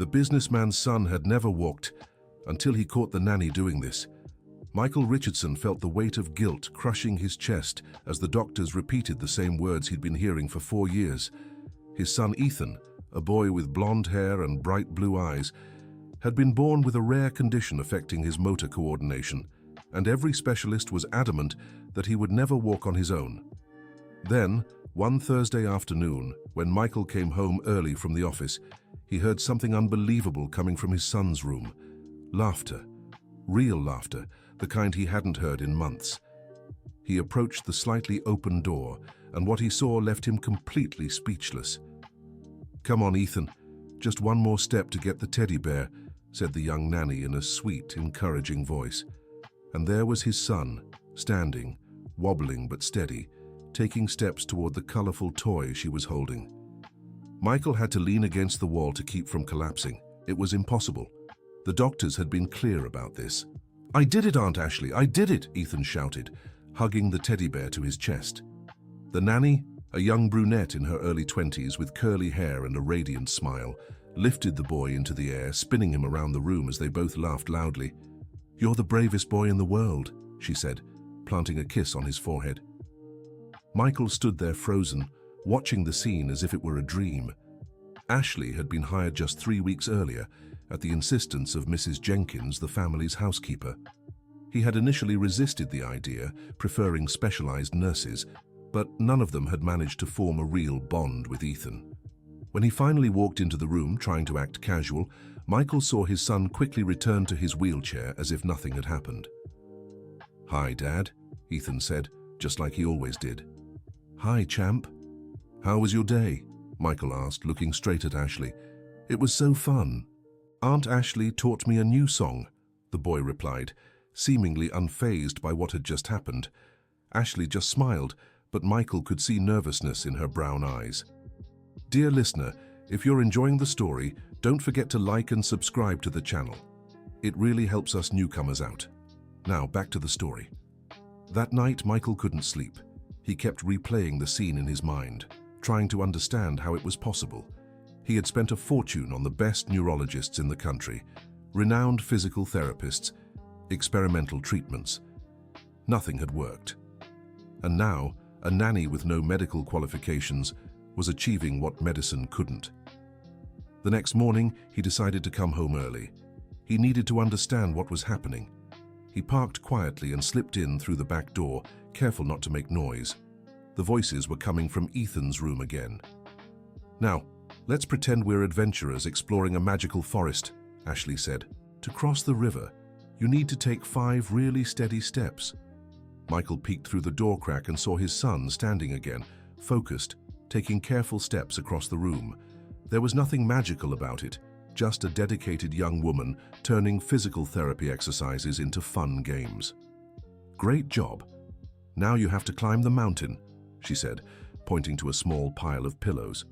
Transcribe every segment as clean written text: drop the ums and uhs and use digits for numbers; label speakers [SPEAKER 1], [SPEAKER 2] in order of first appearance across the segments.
[SPEAKER 1] The businessman's son had never walked until he caught the nanny doing this. Michael Richardson felt the weight of guilt crushing his chest as the doctors repeated the same words he'd been hearing for 4 years. His son Ethan, a boy with blonde hair and bright blue eyes, had been born with a rare condition affecting his motor coordination, and every specialist was adamant that he would never walk on his own. Then, one Thursday afternoon, when Michael came home early from the office, he heard something unbelievable coming from his son's room. Laughter. Real laughter, the kind he hadn't heard in months. He approached the slightly open door, and what he saw left him completely speechless. "Come on, Ethan. Just one more step to get the teddy bear," said the young nanny in a sweet, encouraging voice. And there was his son, standing, wobbling but steady, taking steps toward the colorful toy she was holding. Michael had to lean against the wall to keep from collapsing. It was impossible. The doctors had been clear about this. "I did it, Aunt Ashley, I did it," Ethan shouted, hugging the teddy bear to his chest. The nanny, a young brunette in her early 20s with curly hair and a radiant smile, lifted the boy into the air, spinning him around the room as they both laughed loudly. "You're the bravest boy in the world," she said, planting a kiss on his forehead. Michael stood there frozen, watching the scene as if it were a dream. Ashley had been hired just 3 weeks earlier, at the insistence of Mrs. Jenkins, the family's housekeeper. He had initially resisted the idea, preferring specialized nurses, but none of them had managed to form a real bond with Ethan. When he finally walked into the room, trying to act casual, Michael saw his son quickly return to his wheelchair as if nothing had happened. "Hi, Dad," Ethan said, just like he always did. "Hi, champ. How was your day?" Michael asked, looking straight at Ashley. "It was so fun. Aunt Ashley taught me a new song," the boy replied, seemingly unfazed by what had just happened. Ashley just smiled, but Michael could see nervousness in her brown eyes. Dear listener, if you're enjoying the story, don't forget to like and subscribe to the channel. It really helps us newcomers out. Now, back to the story. That night, Michael couldn't sleep. He kept replaying the scene in his mind, trying to understand how it was possible. He had spent a fortune on the best neurologists in the country, renowned physical therapists, experimental treatments. Nothing had worked. And now, a nanny with no medical qualifications was achieving what medicine couldn't. The next morning, he decided to come home early. He needed to understand what was happening. He parked quietly and slipped in through the back door, careful not to make noise. The voices were coming from Ethan's room again. "Now, let's pretend we're adventurers exploring a magical forest," Ashley said. "To cross the river, you need to take 5 really steady steps." Michael peeked through the door crack and saw his son standing again, focused, taking careful steps across the room. There was nothing magical about it, just a dedicated young woman turning physical therapy exercises into fun games. "Great job. Now you have to climb the mountain," she said, pointing to a small pile of pillows.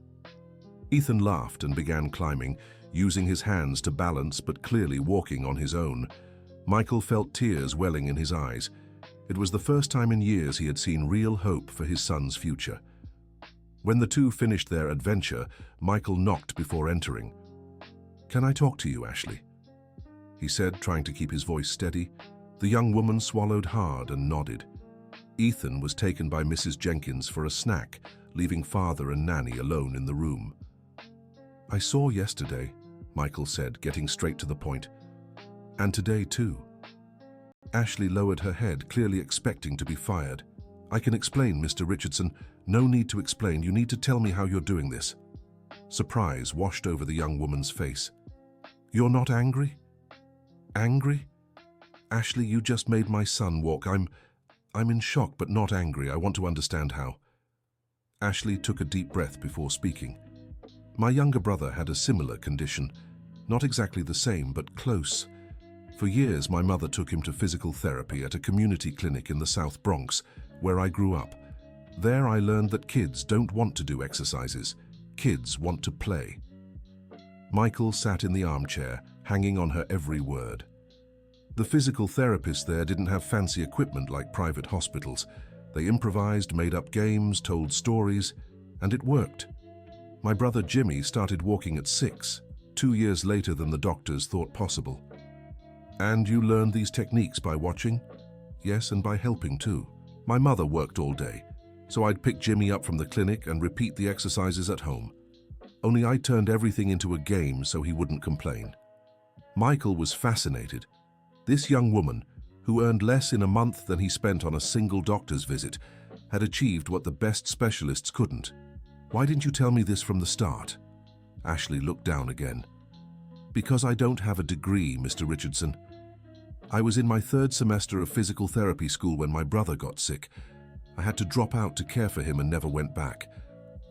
[SPEAKER 1] Ethan laughed and began climbing, using his hands to balance but clearly walking on his own. Michael felt tears welling in his eyes. It was the first time in years he had seen real hope for his son's future. When the two finished their adventure, Michael knocked before entering. "Can I talk to you, Ashley?" he said, trying to keep his voice steady. The young woman swallowed hard and nodded. Ethan was taken by Mrs. Jenkins for a snack, leaving father and nanny alone in the room. "I saw yesterday," Michael said, getting straight to the point. "And today too." Ashley lowered her head, clearly expecting to be fired. "I can explain, Mr. Richardson. No need to explain. You need to tell me how you're doing this." Surprise washed over the young woman's face. "You're not angry?" "Angry? Ashley, you just made my son walk. I'm in shock, but not angry. I want to understand how." Ashley took a deep breath before speaking. "My younger brother had a similar condition. Not exactly the same, but close. For years, my mother took him to physical therapy at a community clinic in the South Bronx, where I grew up. There I learned that kids don't want to do exercises. Kids want to play." Michael sat in the armchair, hanging on her every word. The physical therapists there didn't have fancy equipment like private hospitals. They improvised, made up games, told stories, and it worked. My brother Jimmy started walking at 6, 2 years later than the doctors thought possible. And you learned these techniques by watching? Yes, and by helping too. My mother worked all day, so I'd pick Jimmy up from the clinic and repeat the exercises at home. Only I turned everything into a game so he wouldn't complain. Michael was fascinated. This young woman, who earned less in a month than he spent on a single doctor's visit, had achieved what the best specialists couldn't. Why didn't you tell me this from the start? Ashley looked down again. Because I don't have a degree, Mr. Richardson. I was in my 3rd semester of physical therapy school when my brother got sick. I had to drop out to care for him and never went back.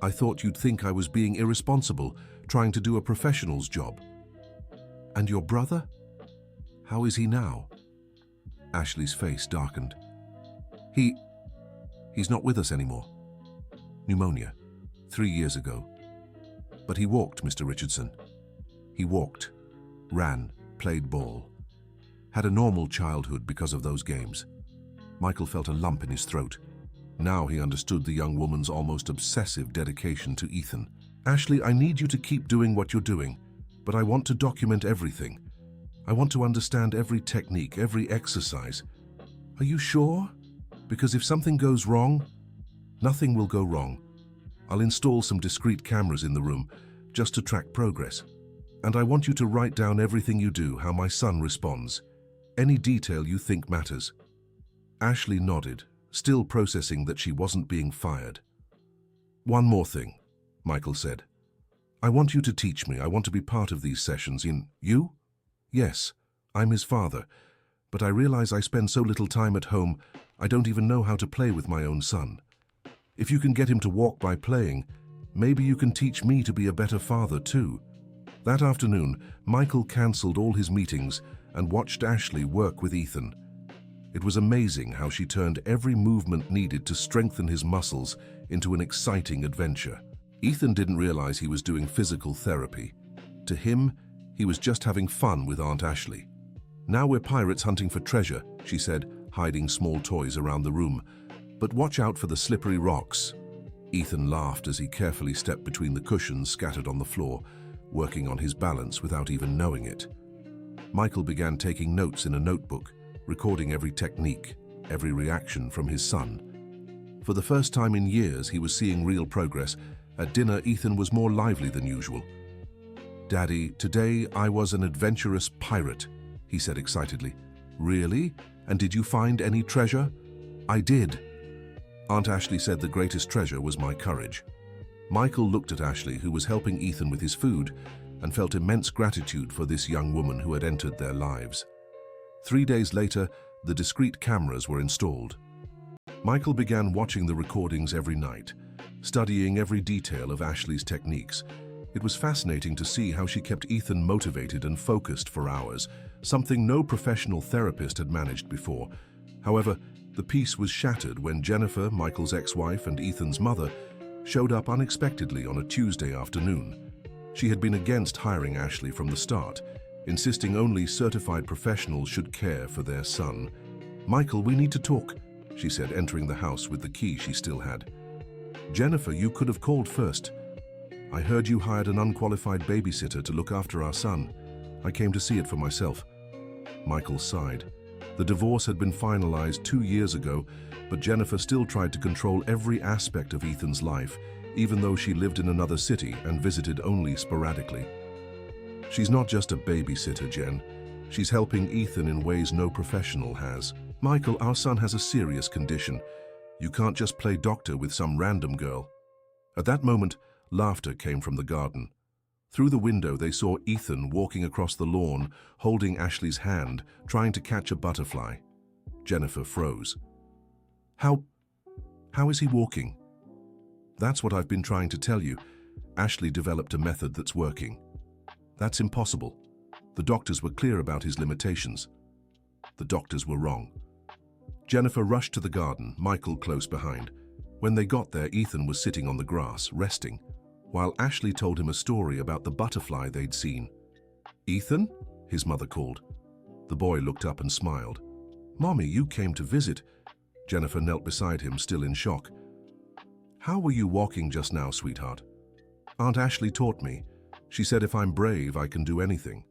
[SPEAKER 1] I thought you'd think I was being irresponsible, trying to do a professional's job. And your brother? How is he now? Ashley's face darkened. He's not with us anymore. Pneumonia, 3 years ago. But he walked, Mr. Richardson. He walked, ran, played ball. Had a normal childhood because of those games. Michael felt a lump in his throat. Now he understood the young woman's almost obsessive dedication to Ethan. Ashley, I need you to keep doing what you're doing, but I want to document everything. I want to understand every technique, every exercise. Are you sure? Because if something goes wrong, nothing will go wrong. I'll install some discrete cameras in the room just to track progress. And I want you to write down everything you do, how my son responds. Any detail you think matters. Ashley nodded, still processing that she wasn't being fired. One more thing, Michael said. I want you to teach me. I want to be part of these sessions. You? Yes, I'm his father, but I realize I spend so little time at home, I don't even know how to play with my own son. If you can get him to walk by playing, maybe you can teach me to be a better father too. That afternoon, Michael cancelled all his meetings and watched Ashley work with Ethan. It was amazing how she turned every movement needed to strengthen his muscles into an exciting adventure. Ethan didn't realize he was doing physical therapy. To him, he was just having fun with Aunt Ashley. Now we're pirates hunting for treasure, she said, hiding small toys around the room. But watch out for the slippery rocks. Ethan laughed as he carefully stepped between the cushions scattered on the floor, working on his balance without even knowing it. Michael began taking notes in a notebook, recording every technique, every reaction from his son. For the first time in years, he was seeing real progress. At dinner, Ethan was more lively than usual. Daddy, today I was an adventurous pirate, he said excitedly. Really? And did you find any treasure? I did. Aunt Ashley said the greatest treasure was my courage. Michael looked at Ashley, who was helping Ethan with his food, and felt immense gratitude for this young woman who had entered their lives. 3 days later, the discrete cameras were installed. Michael began watching the recordings every night, studying every detail of Ashley's techniques. It was fascinating to see how she kept Ethan motivated and focused for hours, something no professional therapist had managed before. However, the peace was shattered when Jennifer, Michael's ex-wife and Ethan's mother, showed up unexpectedly on a Tuesday afternoon. She had been against hiring Ashley from the start, insisting only certified professionals should care for their son. Michael, we need to talk, she said, entering the house with the key she still had. Jennifer, you could have called first. I heard you hired an unqualified babysitter to look after our son. I came to see it for myself. Michael sighed. The divorce had been finalized 2 years ago, but Jennifer still tried to control every aspect of Ethan's life, even though she lived in another city and visited only sporadically. She's not just a babysitter, Jen. She's helping Ethan in ways no professional has. Michael, our son has a serious condition. You can't just play doctor with some random girl. At that moment, laughter came from the garden. Through the window, they saw Ethan walking across the lawn, holding Ashley's hand, trying to catch a butterfly. Jennifer froze. How is he walking? That's what I've been trying to tell you. Ashley developed a method that's working. That's impossible. The doctors were clear about his limitations. The doctors were wrong. Jennifer rushed to the garden, Michael close behind. When they got there, Ethan was sitting on the grass, resting, while Ashley told him a story about the butterfly they'd seen. Ethan? His mother called. The boy looked up and smiled. Mommy, you came to visit. Jennifer knelt beside him, still in shock. How were you walking just now, sweetheart? Aunt Ashley taught me. She said if I'm brave, I can do anything.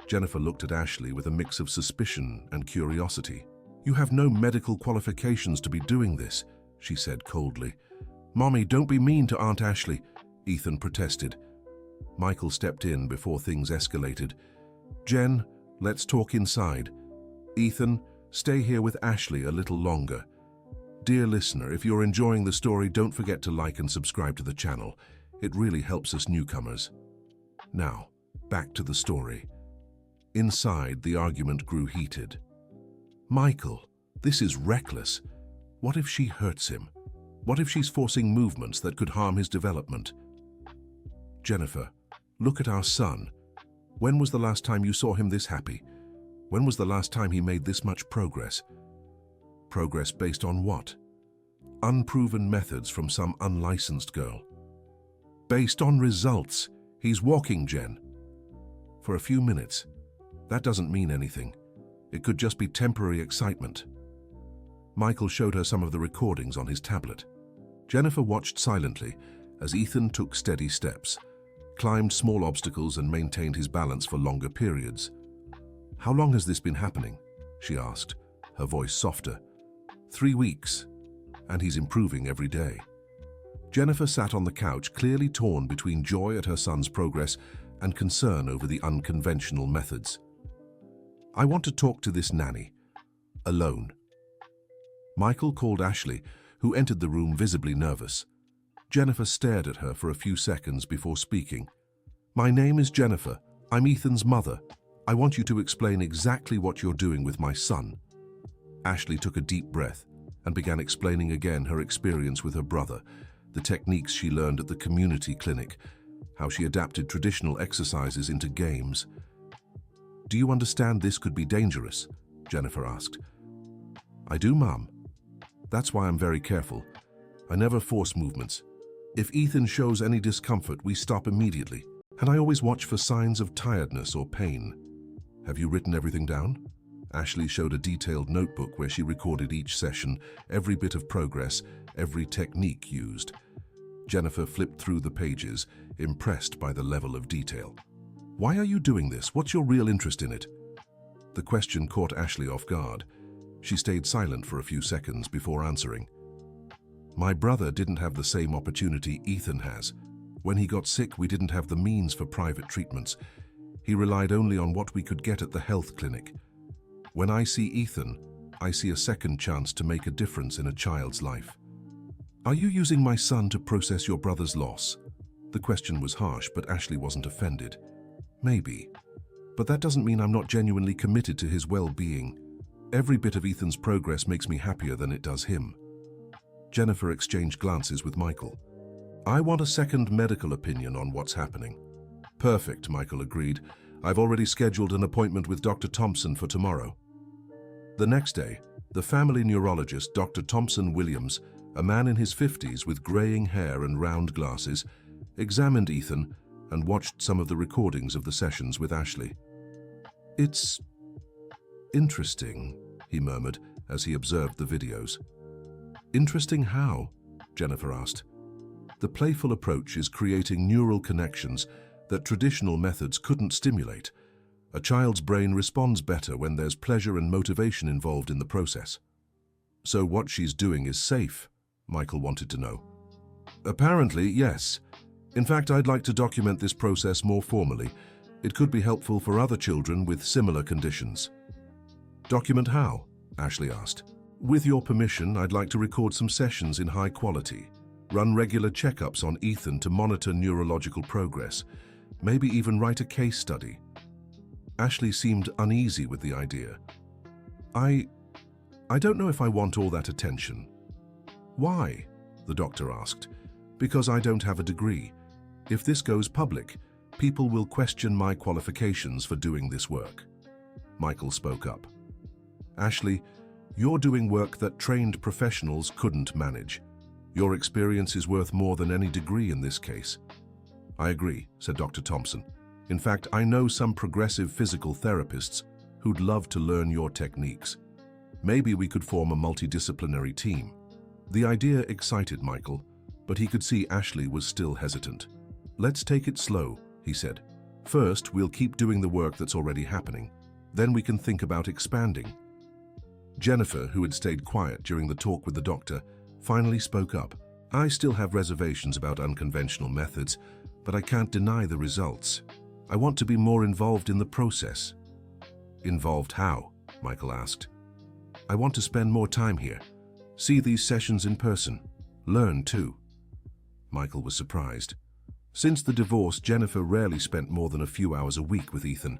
[SPEAKER 1] Jennifer looked at Ashley with a mix of suspicion and curiosity. You have no medical qualifications to be doing this, she said coldly. Mommy, don't be mean to Aunt Ashley, Ethan protested. Michael stepped in before things escalated. Jen, let's talk inside. Ethan, stay here with Ashley a little longer. Dear listener, if you're enjoying the story, don't forget to like and subscribe to the channel. It really helps us newcomers. Now, back to the story. Inside, the argument grew heated. Michael, this is reckless. What if she hurts him? What if she's forcing movements that could harm his development? Jennifer, look at our son. When was the last time you saw him this happy? When was the last time he made this much progress? Progress based on what? Unproven methods from some unlicensed girl. Based on results. He's walking, Jen. For a few minutes. That doesn't mean anything. It could just be temporary excitement. Michael showed her some of the recordings on his tablet. Jennifer watched silently as Ethan took steady steps, climbed small obstacles and maintained his balance for longer periods. How long has this been happening? She asked, her voice softer. 3 weeks, and he's improving every day. Jennifer sat on the couch, clearly torn between joy at her son's progress and concern over the unconventional methods. I want to talk to this nanny. Alone. Michael called Ashley, who entered the room visibly nervous. Jennifer stared at her for a few seconds before speaking. My name is Jennifer. I'm Ethan's mother. I want you to explain exactly what you're doing with my son. Ashley took a deep breath and began explaining again her experience with her brother, the techniques she learned at the community clinic, how she adapted traditional exercises into games. Do you understand this could be dangerous? Jennifer asked. I do, Mum. That's why I'm very careful. I never force movements. If Ethan shows any discomfort, we stop immediately, and I always watch for signs of tiredness or pain. Have you written everything down? Ashley showed a detailed notebook where she recorded each session, every bit of progress, every technique used. Jennifer flipped through the pages, impressed by the level of detail. Why are you doing this? What's your real interest in it? The question caught Ashley off guard. She stayed silent for a few seconds before answering. My brother didn't have the same opportunity Ethan has. When he got sick, we didn't have the means for private treatments. He relied only on what we could get at the health clinic. When I see Ethan, I see a second chance to make a difference in a child's life. Are you using my son to process your brother's loss? The question was harsh, but Ashley wasn't offended. Maybe. But that doesn't mean I'm not genuinely committed to his well-being. Every bit of Ethan's progress makes me happier than it does him. Jennifer exchanged glances with Michael. I want a second medical opinion on what's happening. Perfect, Michael agreed. I've already scheduled an appointment with Dr. Thompson for tomorrow. The next day, the family neurologist, Dr. Thompson Williams, a man in his 50s with graying hair and round glasses, examined Ethan and watched some of the recordings of the sessions with Ashley. It's interesting, he murmured as he observed the videos. Interesting how? Jennifer asked. The playful approach is creating neural connections that traditional methods couldn't stimulate. A child's brain responds better when there's pleasure and motivation involved in the process. So what she's doing is safe? Michael wanted to know. Apparently, yes. In fact, I'd like to document this process more formally. It could be helpful for other children with similar conditions. Document how? Ashley asked. With your permission, I'd like to record some sessions in high quality. Run regular checkups on Ethan to monitor neurological progress. Maybe even write a case study. Ashley seemed uneasy with the idea. I don't know if I want all that attention. Why? The doctor asked. Because I don't have a degree. If this goes public, people will question my qualifications for doing this work. Michael spoke up. Ashley, you're doing work that trained professionals couldn't manage. Your experience is worth more than any degree in this case. I agree, said Dr. Thompson. In fact, I know some progressive physical therapists who'd love to learn your techniques. Maybe we could form a multidisciplinary team. The idea excited Michael, but he could see Ashley was still hesitant. Let's take it slow, he said. First, we'll keep doing the work that's already happening. Then we can think about expanding. Jennifer, who had stayed quiet during the talk with the doctor, finally spoke up. I still have reservations about unconventional methods, but I can't deny the results. I want to be more involved in the process. Involved how? Michael asked. I want to spend more time here. See these sessions in person. Learn too. Michael was surprised. Since the divorce, Jennifer rarely spent more than a few hours a week with Ethan.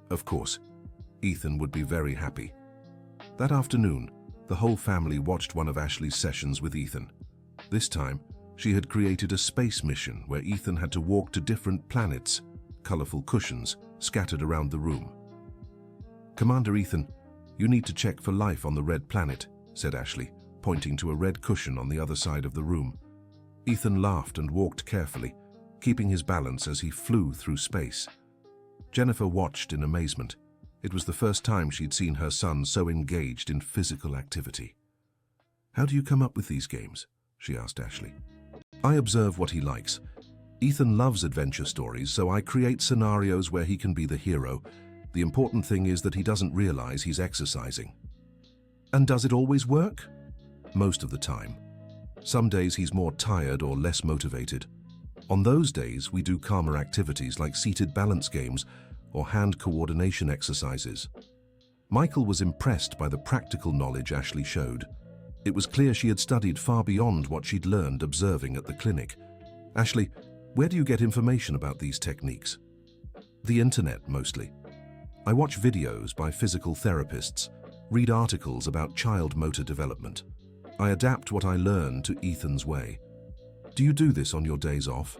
[SPEAKER 1] Of course, Ethan would be very happy. That afternoon, the whole family watched one of Ashley's sessions with Ethan. This time, she had created a space mission where Ethan had to walk to different planets, colorful cushions scattered around the room. Commander Ethan, you need to check for life on the red planet, said Ashley, pointing to a red cushion on the other side of the room. Ethan laughed and walked carefully, keeping his balance as he flew through space. Jennifer watched in amazement. It was the first time she'd seen her son so engaged in physical activity. How do you come up with these games? She asked Ashley. I observe what he likes. Ethan loves adventure stories, so I create scenarios where he can be the hero. The important thing is that he doesn't realize he's exercising. And does it always work? Most of the time. Some days he's more tired or less motivated. On those days, we do calmer activities like seated balance games or hand coordination exercises. Michael was impressed by the practical knowledge Ashley showed. It was clear she had studied far beyond what she'd learned observing at the clinic. Ashley, where do you get information about these techniques? The internet, mostly. I watch videos by physical therapists, read articles about child motor development. I adapt what I learn to Ethan's way. Do you do this on your days off?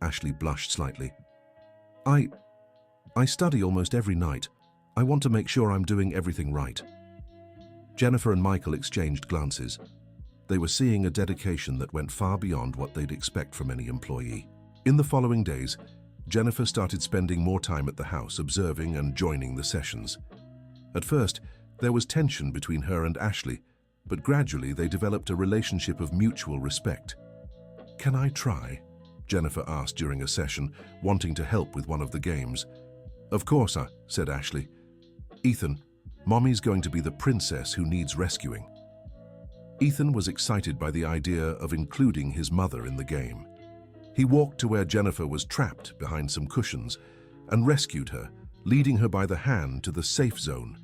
[SPEAKER 1] Ashley blushed slightly. I study almost every night. I want to make sure I'm doing everything right. Jennifer and Michael exchanged glances. They were seeing a dedication that went far beyond what they'd expect from any employee. In the following days, Jennifer started spending more time at the house, observing and joining the sessions. At first, there was tension between her and Ashley, but gradually they developed a relationship of mutual respect. Can I try? Jennifer asked during a session, wanting to help with one of the games. Of course, said Ashley. Ethan, Mommy's going to be the princess who needs rescuing. Ethan was excited by the idea of including his mother in the game. He walked to where Jennifer was trapped behind some cushions and rescued her, leading her by the hand to the safe zone.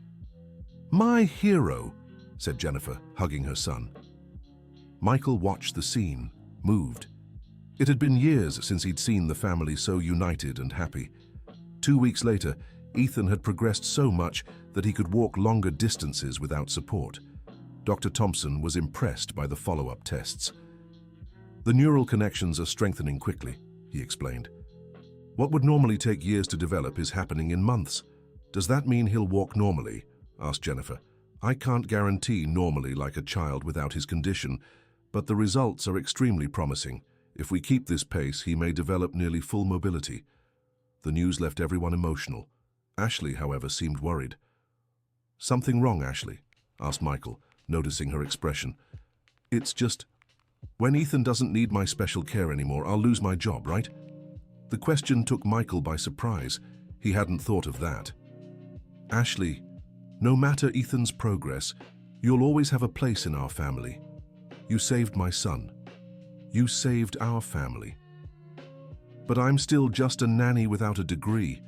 [SPEAKER 1] My hero, said Jennifer, hugging her son. Michael watched the scene, moved. It had been years since he'd seen the family so united and happy. 2 weeks later, Ethan had progressed so much that he could walk longer distances without support. Dr. Thompson was impressed by the follow-up tests. The neural connections are strengthening quickly, he explained. What would normally take years to develop is happening in months. Does that mean he'll walk normally? Asked Jennifer. I can't guarantee normally like a child without his condition, but the results are extremely promising. If we keep this pace, he may develop nearly full mobility. The news left everyone emotional. Ashley, however, seemed worried. Something wrong, Ashley? Asked Michael, noticing her expression. It's just, when Ethan doesn't need my special care anymore, I'll lose my job, right? The question took Michael by surprise. He hadn't thought of that. Ashley, no matter Ethan's progress, you'll always have a place in our family. You saved my son. You saved our family. But I'm still just a nanny without a degree.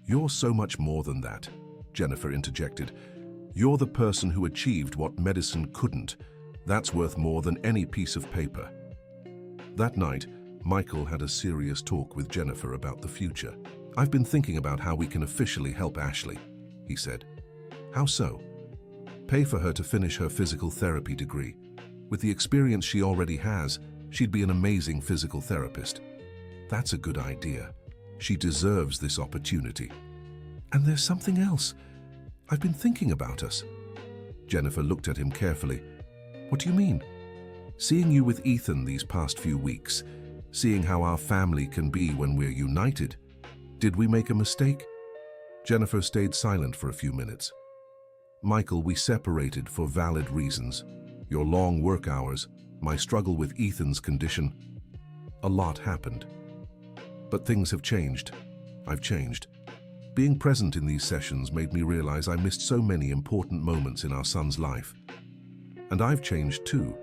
[SPEAKER 1] You're so much more than that, Jennifer interjected. You're the person who achieved what medicine couldn't. That's worth more than any piece of paper. That night, Michael had a serious talk with Jennifer about the future. I've been thinking about how we can officially help Ashley, he said. How so? Pay for her to finish her physical therapy degree. With the experience she already has, she'd be an amazing physical therapist. That's a good idea. She deserves this opportunity. And there's something else. I've been thinking about us. Jennifer looked at him carefully. What do you mean? Seeing you with Ethan these past few weeks, seeing how our family can be when we're united. Did we make a mistake? Jennifer stayed silent for a few minutes. Michael, we separated for valid reasons. Your long work hours, my struggle with Ethan's condition. A lot happened. But things have changed. I've changed. Being present in these sessions made me realize I missed so many important moments in our son's life. And I've changed too.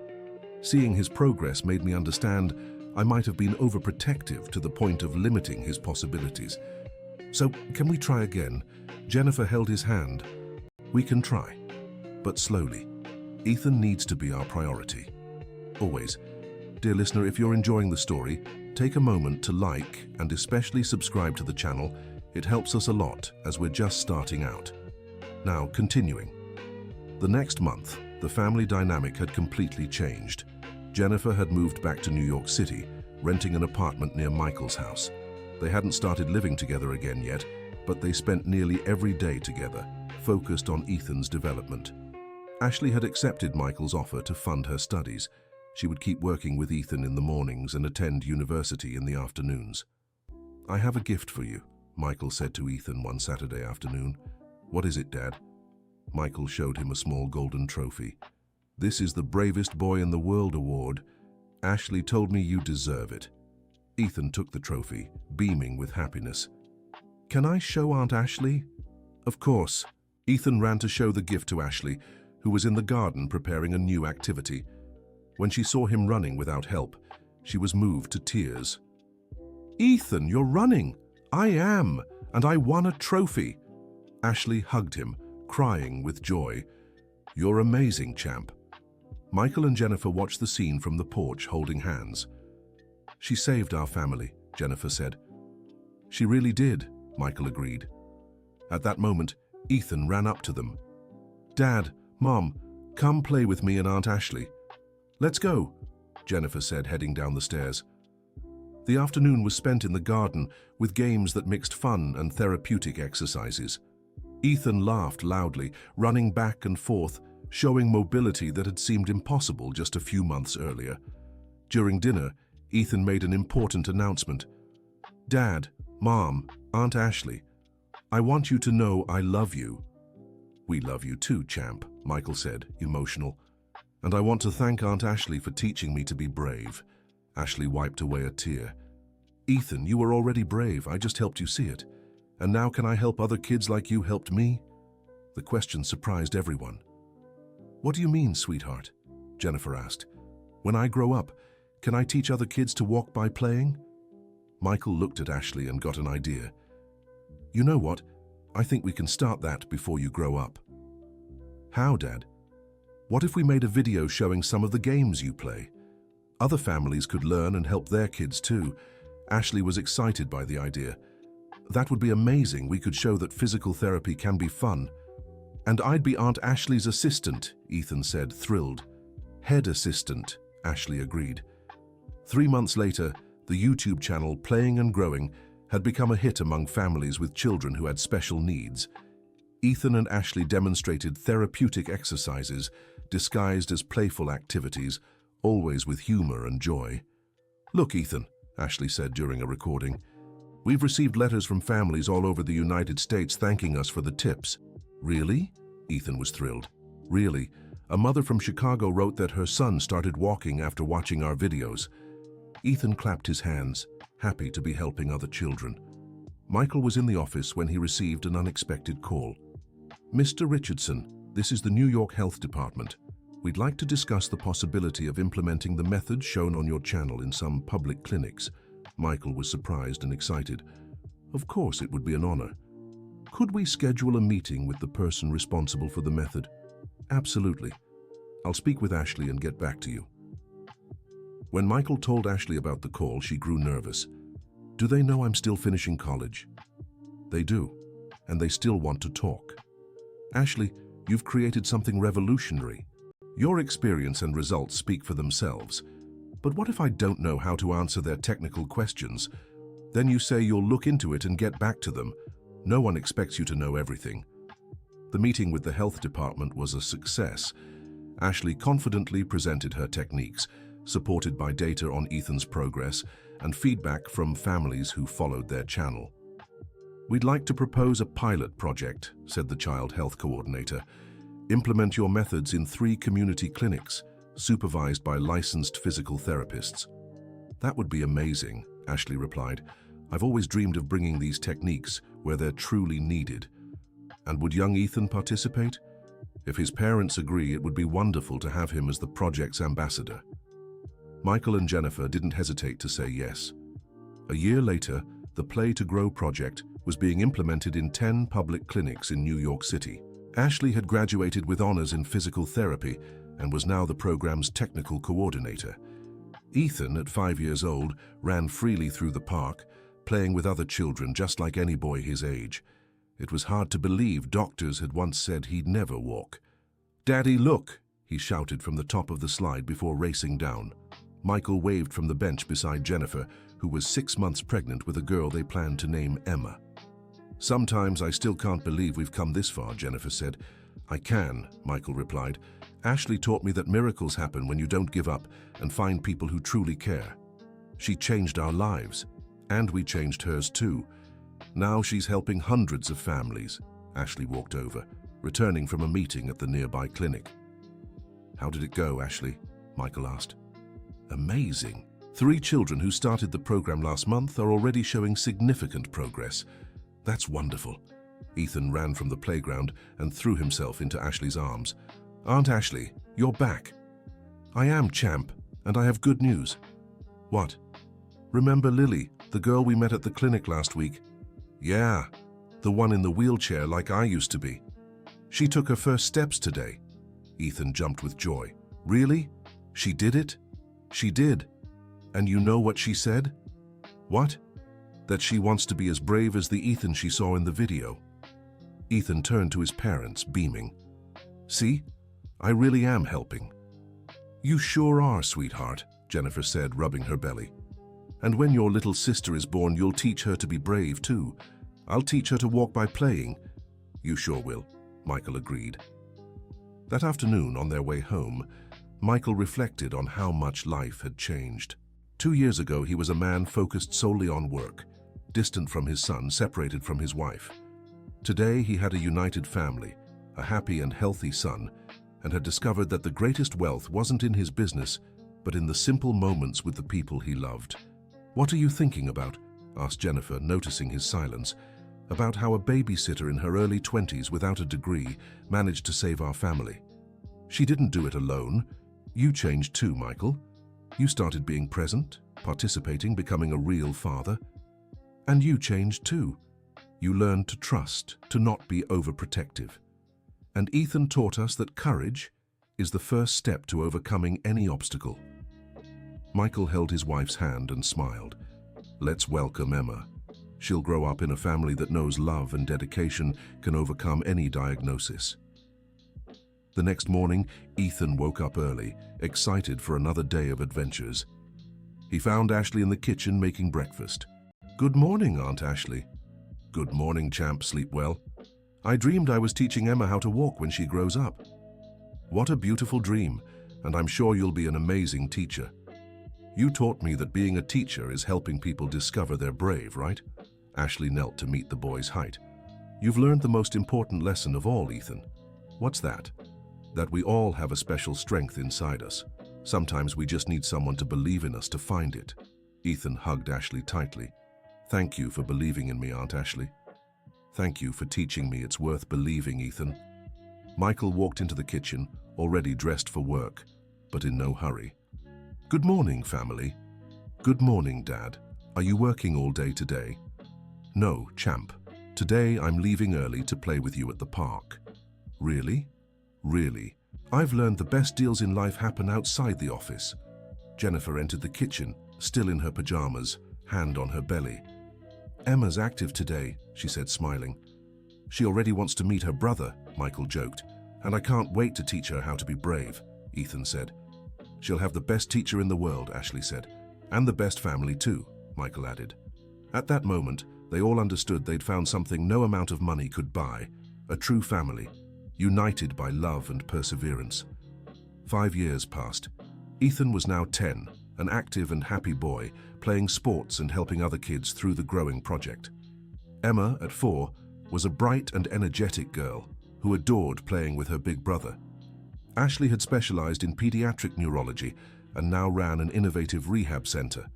[SPEAKER 1] Seeing his progress made me understand I might have been overprotective to the point of limiting his possibilities. So, can we try again? Jennifer held his hand. We can try, but slowly. Ethan needs to be our priority. Always. Dear listener, if you're enjoying the story, take a moment to like and especially subscribe to the channel. It helps us a lot as we're just starting out. Now, continuing. The next month, the family dynamic had completely changed. Jennifer had moved back to New York City, renting an apartment near Michael's house. They hadn't started living together again yet, but they spent nearly every day together, focused on Ethan's development. Ashley had accepted Michael's offer to fund her studies. She would keep working with Ethan in the mornings and attend university in the afternoons. "I have a gift for you," Michael said to Ethan one Saturday afternoon. "What is it, Dad?" Michael showed him a small golden trophy. "This is the Bravest Boy in the World award. Ashley told me you deserve it." Ethan took the trophy, beaming with happiness. "Can I show Aunt Ashley?" "Of course." Ethan ran to show the gift to Ashley, who was in the garden preparing a new activity. When she saw him running without help, she was moved to tears. "Ethan, you're running!" "I am, and I won a trophy." Ashley hugged him, crying with joy. "You're amazing, champ." Michael and Jennifer watched the scene from the porch, holding hands. "She saved our family," Jennifer said. "She really did," Michael agreed. At that moment, Ethan ran up to them. "Dad, Mom, come play with me and Aunt Ashley." "Let's go," Jennifer said, heading down the stairs. The afternoon was spent in the garden with games that mixed fun and therapeutic exercises. Ethan laughed loudly, running back and forth, showing mobility that had seemed impossible just a few months earlier. During dinner, Ethan made an important announcement. "Dad, Mom, Aunt Ashley, I want you to know I love you." "We love you too, champ," Michael said, emotional. "And I want to thank Aunt Ashley for teaching me to be brave." Ashley wiped away a tear. "Ethan, you were already brave. I just helped you see it. And now can I help other kids like you helped me?" The question surprised everyone. "What do you mean, sweetheart?" Jennifer asked. "When I grow up, can I teach other kids to walk by playing?" Michael looked at Ashley and got an idea. "You know what? I think we can start that before you grow up." "How, Dad?" "What if we made a video showing some of the games you play? Other families could learn and help their kids too." Ashley was excited by the idea. "That would be amazing. We could show that physical therapy can be fun." "And I'd be Aunt Ashley's assistant," Ethan said, thrilled. "Head assistant," Ashley agreed. 3 months later, the YouTube channel Playing and Growing had become a hit among families with children who had special needs. Ethan and Ashley demonstrated therapeutic exercises disguised as playful activities, always with humor and joy. "Look, Ethan," Ashley said during a recording, "we've received letters from families all over the United States thanking us for the tips." "Really?" Ethan was thrilled. "Really. A mother from Chicago wrote that her son started walking after watching our videos." Ethan clapped his hands, happy to be helping other children. Michael was in the office when he received an unexpected call. "Mr. Richardson, this is the New York Health Department. We'd like to discuss the possibility of implementing the methods shown on your channel in some public clinics." Michael was surprised and excited. "Of course, it would be an honor. Could we schedule a meeting with the person responsible for the method?" "Absolutely. I'll speak with Ashley and get back to you." When Michael told Ashley about the call, she grew nervous. "Do they know I'm still finishing college?" "They do, and they still want to talk." "Ashley, you've created something revolutionary. Your experience and results speak for themselves. But what if I don't know how to answer their technical questions? Then you say you'll look into it and get back to them. No one expects you to know everything." The meeting with the health department was a success. Ashley confidently presented her techniques, supported by data on Ethan's progress and feedback from families who followed their channel. "We'd like to propose a pilot project," said the child health coordinator. "Implement your methods in 3 community clinics, supervised by licensed physical therapists." "That would be amazing," Ashley replied. I've always dreamed of bringing these techniques where they're truly needed. And would young Ethan participate? If his parents agree, it would be wonderful to have him as the project's ambassador. Michael and Jennifer didn't hesitate to say yes. A year later, the Play to Grow project was being implemented in 10 public clinics in New York City. Ashley had graduated with honors in physical therapy and was now the program's technical coordinator. Ethan, at 5 years old, ran freely through the park, playing with other children just like any boy his age. It was hard to believe doctors had once said he'd never walk. "Daddy, look!" he shouted from the top of the slide before racing down. Michael waved from the bench beside Jennifer, who was 6 months pregnant with a girl they planned to name Emma. "Sometimes I still can't believe we've come this far," Jennifer said. "I can," Michael replied. "Ashley taught me that miracles happen when you don't give up and find people who truly care. She changed our lives, and we changed hers too. Now she's helping hundreds of families." Ashley walked over, returning from a meeting at the nearby clinic. "How did it go, Ashley?" Michael asked. "Amazing. 3 children who started the program last month are already showing significant progress. That's wonderful." Ethan ran from the playground and threw himself into Ashley's arms. "Aunt Ashley, you're back." "I am, champ, and I have good news." "What?" "Remember Lily, the girl we met at the clinic last week?" "Yeah, the one in the wheelchair like I used to be. She took her first steps today." Ethan jumped with joy. "Really? She did it?" "She did. And you know what she said?" "What?" "That she wants to be as brave as the Ethan she saw in the video." Ethan turned to his parents, beaming. "See? I really am helping." "You sure are, sweetheart," Jennifer said, rubbing her belly. "And when your little sister is born, you'll teach her to be brave too. I'll teach her to walk by playing." "You sure will," Michael agreed. That afternoon, on their way home, Michael reflected on how much life had changed. 2 years ago, he was a man focused solely on work, distant from his son, separated from his wife. Today, he had a united family, a happy and healthy son, and had discovered that the greatest wealth wasn't in his business, but in the simple moments with the people he loved. "What are you thinking about?" asked Jennifer, noticing his silence. "About how a babysitter in her early 20s without a degree managed to save our family. She didn't do it alone. You changed too, Michael. You started being present, participating, becoming a real father. And you changed too. You learned to trust, to not be overprotective. And Ethan taught us that courage is the first step to overcoming any obstacle." Michael held his wife's hand and smiled. "Let's welcome Emma. She'll grow up in a family that knows love and dedication can overcome any diagnosis." The next morning, Ethan woke up early, excited for another day of adventures. He found Ashley in the kitchen making breakfast. "Good morning, Aunt Ashley." "Good morning, champ. Sleep well?" "I dreamed I was teaching Emma how to walk when she grows up." "What a beautiful dream, and I'm sure you'll be an amazing teacher. You taught me that being a teacher is helping people discover they're brave, right?" Ashley knelt to meet the boy's height. "You've learned the most important lesson of all, Ethan." "What's that?" "That we all have a special strength inside us. Sometimes we just need someone to believe in us to find it." Ethan hugged Ashley tightly. "Thank you for believing in me, Aunt Ashley." "Thank you for teaching me it's worth believing, Ethan." Michael walked into the kitchen, already dressed for work, but in no hurry. "Good morning, family." "Good morning, Dad. Are you working all day today?" "No, champ. Today I'm leaving early to play with you at the park." "Really?" "Really. I've learned the best deals in life happen outside the office." Jennifer entered the kitchen, still in her pajamas, hand on her belly. "Emma's active today," she said, smiling. "She already wants to meet her brother," Michael joked. "And I can't wait to teach her how to be brave," Ethan said. "She'll have the best teacher in the world," Ashley said. "And the best family too," Michael added. At that moment, they all understood they'd found something no amount of money could buy, a true family, united by love and perseverance. 5 years passed. Ethan was now 10, an active and happy boy, playing sports and helping other kids through the growing project. Emma, at 4, was a bright and energetic girl who adored playing with her big brother. Ashley had specialized in pediatric neurology and now ran an innovative rehab center.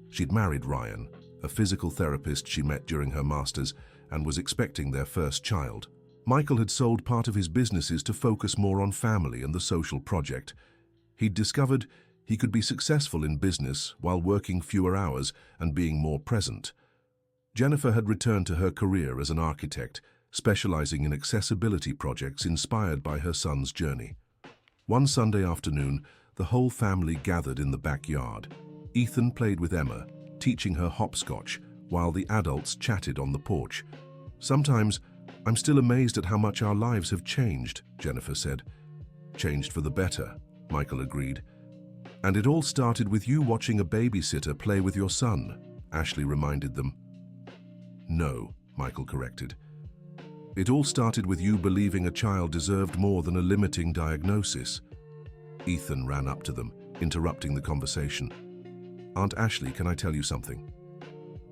[SPEAKER 1] She'd married Ryan, a physical therapist she met during her master's, and was expecting their first child. Michael had sold part of his businesses to focus more on family and the social project. He'd discovered he could be successful in business while working fewer hours and being more present. Jennifer had returned to her career as an architect, specializing in accessibility projects inspired by her son's journey. One Sunday afternoon, the whole family gathered in the backyard. Ethan played with Emma, teaching her hopscotch, while the adults chatted on the porch. "Sometimes I'm still amazed at how much our lives have changed," Jennifer said. "Changed for the better," Michael agreed. "And it all started with you watching a babysitter play with your son," Ashley reminded them. "No," Michael corrected. "It all started with you believing a child deserved more than a limiting diagnosis." Ethan ran up to them, interrupting the conversation. "Aunt Ashley, can I tell you something?"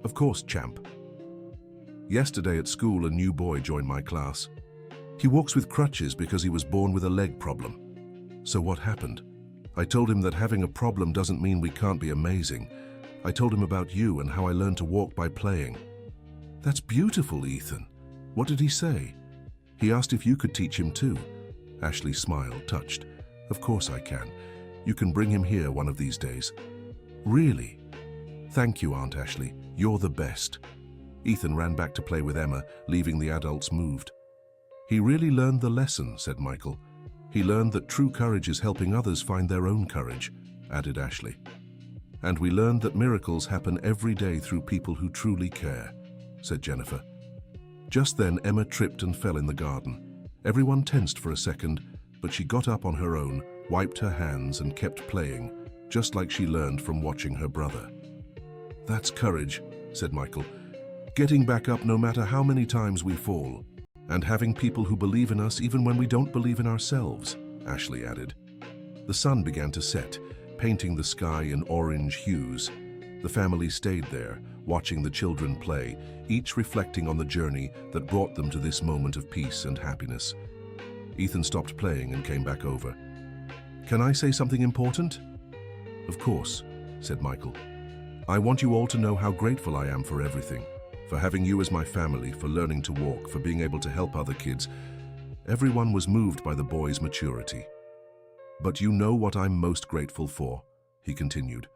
[SPEAKER 1] "Of course, champ." "Yesterday at school, a new boy joined my class. He walks with crutches because he was born with a leg problem. So what happened? I told him that having a problem doesn't mean we can't be amazing. I told him about you and how I learned to walk by playing." "That's beautiful, Ethan. What did he say?" "He asked if you could teach him too." Ashley smiled, touched. "Of course I can. You can bring him here one of these days." "Really?" "Thank you, Aunt Ashley. You're the best." Ethan ran back to play with Emma, leaving the adults moved. "He really learned the lesson," said Michael. "He learned that true courage is helping others find their own courage," added Ashley. "And we learned that miracles happen every day through people who truly care," said Jennifer. Just then, Emma tripped and fell in the garden. Everyone tensed for a second, but she got up on her own, wiped her hands, and kept playing, just like she learned from watching her brother. "That's courage," said Michael. "Getting back up no matter how many times we fall. And having people who believe in us even when we don't believe in ourselves," Ashley added. The sun began to set, painting the sky in orange hues. The family stayed there, watching the children play, each reflecting on the journey that brought them to this moment of peace and happiness. Ethan stopped playing and came back over. "Can I say something important?" "Of course," said Michael. "I want you all to know how grateful I am for everything. For having you as my family, for learning to walk, for being able to help other kids." Everyone was moved by the boy's maturity. "But you know what I'm most grateful for," he continued.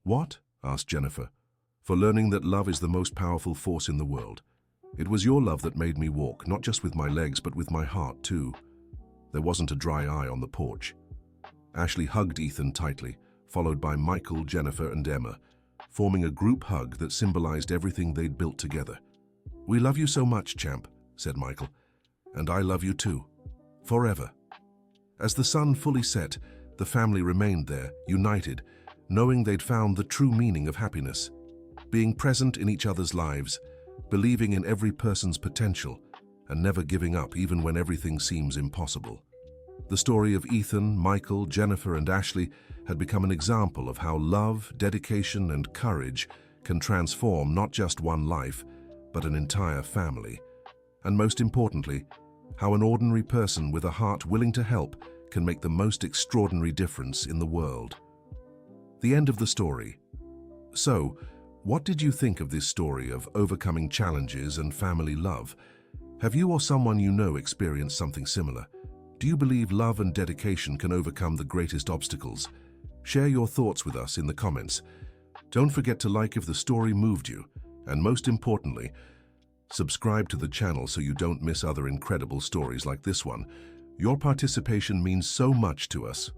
[SPEAKER 1] "What?" asked Jennifer. "For learning that love is the most powerful force in the world. It was your love that made me walk, not just with my legs, but with my heart too." There wasn't a dry eye on the porch. Ashley hugged Ethan tightly, followed by Michael, Jennifer, and Emma, forming a group hug that symbolized everything they'd built together. "We love you so much, champ," said Michael. "And I love you too. Forever." As the sun fully set, the family remained there, united, knowing they'd found the true meaning of happiness. Being present in each other's lives, believing in every person's potential, and never giving up even when everything seems impossible. The story of Ethan, Michael, Jennifer, and Ashley had become an example of how love, dedication, and courage can transform not just one life, but an entire family. And most importantly, how an ordinary person with a heart willing to help can make the most extraordinary difference in the world. The end of the story. So, what did you think of this story of overcoming challenges and family love? Have you or someone you know experienced something similar? Do you believe love and dedication can overcome the greatest obstacles? Share your thoughts with us in the comments. Don't forget to like if the story moved you, and most importantly, subscribe to the channel so you don't miss other incredible stories like this one. Your participation means so much to us.